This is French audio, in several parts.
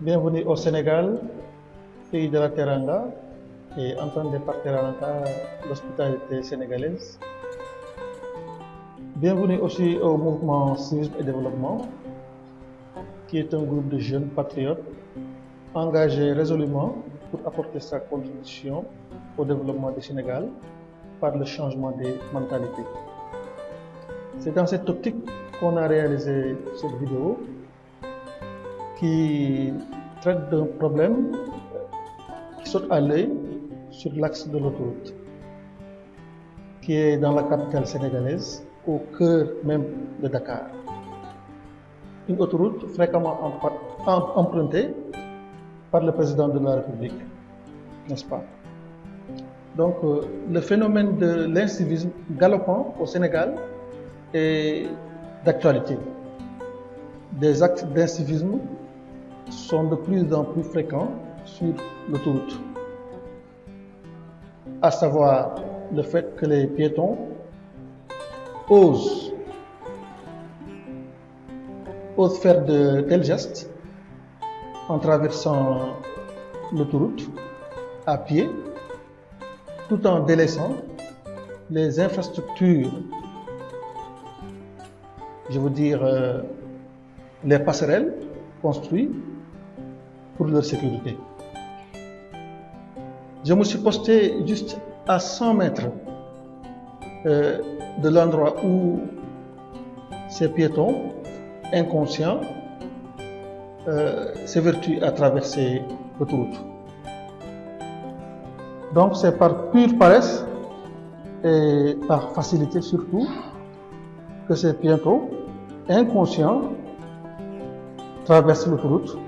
Bienvenue au Sénégal, pays de la Teranga, et entendez par Teranga l'hospitalité sénégalaise. Bienvenue aussi au mouvement Civisme et Développement, qui est un groupe de jeunes patriotes engagés résolument pour apporter sa contribution au développement du Sénégal par le changement des mentalités. C'est dans cette optique qu'on a réalisé cette vidéo qui traite d'un problème qui saute à l'œil sur l'axe de l'autoroute, qui est dans la capitale sénégalaise, au cœur même de Dakar. Une autoroute fréquemment empruntée par le président de la République, n'est-ce pas? Donc, le phénomène de l'incivisme galopant au Sénégal est d'actualité. Des actes d'incivisme sont de plus en plus fréquents sur l'autoroute, à savoir le fait que les piétons osent faire de tels gestes en traversant l'autoroute à pied, tout en délaissant les infrastructures, je veux dire les passerelles construites pour leur sécurité. Je me suis posté juste à 100 mètres de l'endroit où ces piétons inconscients s'évertuent à traverser l'autoroute. Donc c'est par pure paresse et par facilité surtout que ces piétons inconscients traversent l'autoroute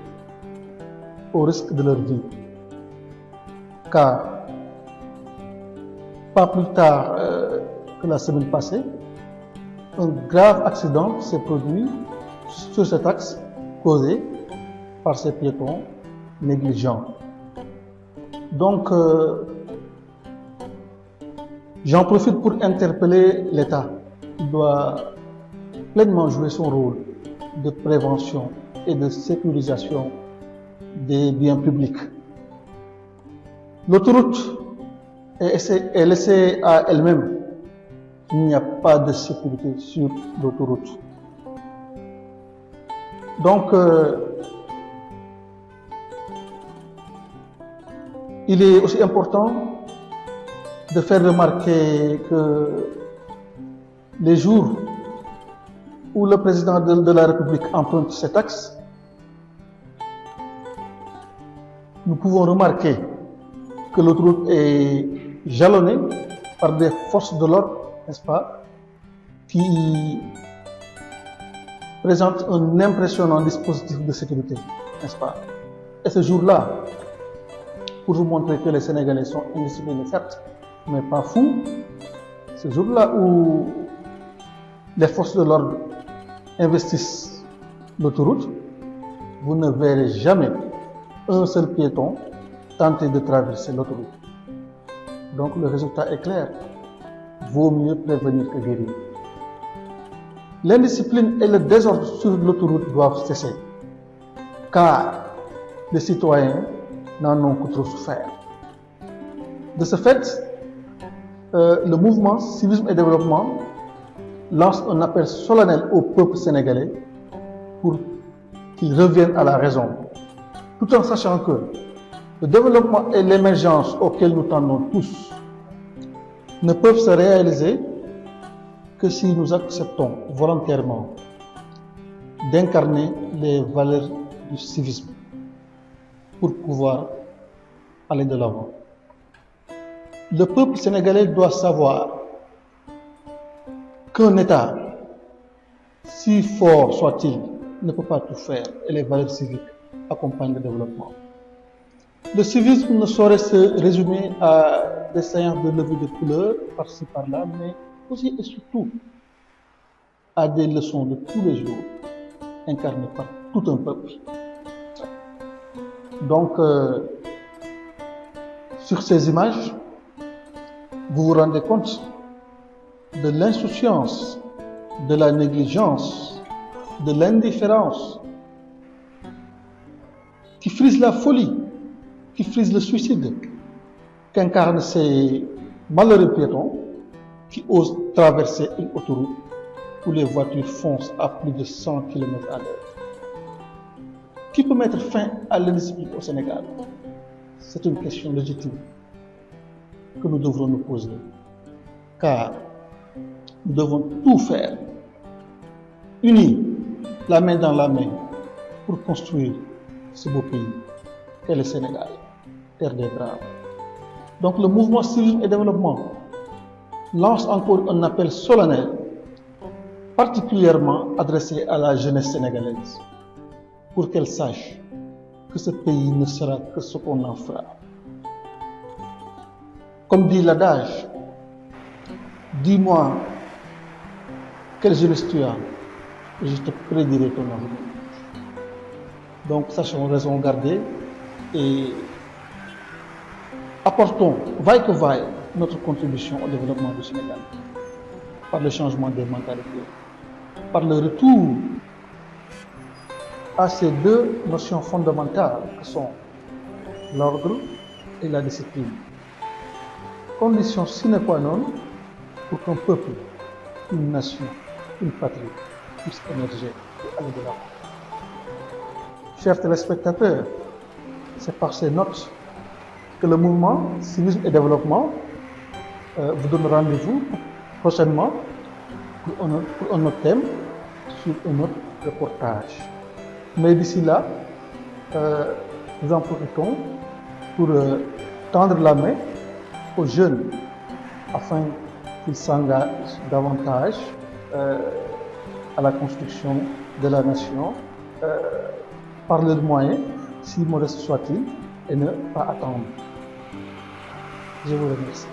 au risque de leur vie. Car pas plus tard que la semaine passée, un grave accident s'est produit sur cet axe causé par ces piétons négligents. Donc, j'en profite pour interpeller l'État. Il doit pleinement jouer son rôle de prévention et de sécurisation des biens publics. L'autoroute est laissée à elle-même. Il n'y a pas de sécurité sur l'autoroute. Donc, il est aussi important de faire remarquer que les jours où le président de la République emprunte cet axe, nous pouvons remarquer que l'autoroute est jalonnée par des forces de l'ordre, n'est-ce pas, qui présentent un impressionnant dispositif de sécurité, n'est-ce pas? Et ce jour-là, pour vous montrer que les Sénégalais sont indisciplinés, certes, mais pas fous, ce jour-là où les forces de l'ordre investissent l'autoroute, vous ne verrez jamais un seul piéton tenter de traverser l'autoroute. Donc le résultat est clair. Vaut mieux prévenir que guérir. L'indiscipline et le désordre sur l'autoroute doivent cesser, car les citoyens n'en ont que trop souffert. De ce fait, le mouvement Civisme et Développement lance un appel solennel au peuple sénégalais pour qu'il revienne à la raison, tout en sachant que le développement et l'émergence auxquels nous tendons tous ne peuvent se réaliser que si nous acceptons volontairement d'incarner les valeurs du civisme pour pouvoir aller de l'avant. Le peuple sénégalais doit savoir qu'un État, si fort soit-il, ne peut pas tout faire et les valeurs civiques accompagnent le développement. Le civisme ne saurait se résumer à des séances de levée de couleurs par-ci par-là, mais aussi et surtout à des leçons de tous les jours incarnées par tout un peuple. Donc, sur ces images, vous vous rendez compte de l'insouciance, de la négligence, de l'indifférence qui frise la folie, qui frise le suicide, qu'incarnent ces malheureux piétons qui osent traverser une autoroute où les voitures foncent à plus de 100 km à l'heure. Qui peut mettre fin à l'indiscipline au Sénégal? C'est une question légitime que nous devrons nous poser, car nous devons tout faire, unis, la main dans la main, pour construire ce beau pays qu'est le Sénégal, terre des braves. Donc le mouvement Civisme et Développement lance encore un appel solennel, particulièrement adressé à la jeunesse sénégalaise, pour qu'elle sache que ce pays ne sera que ce qu'on en fera. Comme dit l'adage, dis-moi quelle jeunesse tu as, et je te prédirai ton avenir. Donc sachons raison garder et apportons, vaille que vaille, notre contribution au développement du Sénégal, par le changement des mentalités, par le retour à ces deux notions fondamentales que sont l'ordre et la discipline. Condition sine qua non pour qu'un peuple, une nation, une patrie puisse émerger et aller de l'avant. Chers téléspectateurs, c'est par ces notes que le mouvement Civisme et Développement vous donne rendez-vous prochainement pour un autre thème, sur un autre reportage. Mais d'ici là, nous en profitons pour tendre la main aux jeunes afin qu'ils s'engagent davantage à la construction de la nation par leurs moyens, si modestes soient-ils, et ne pas attendre. Je vous remercie.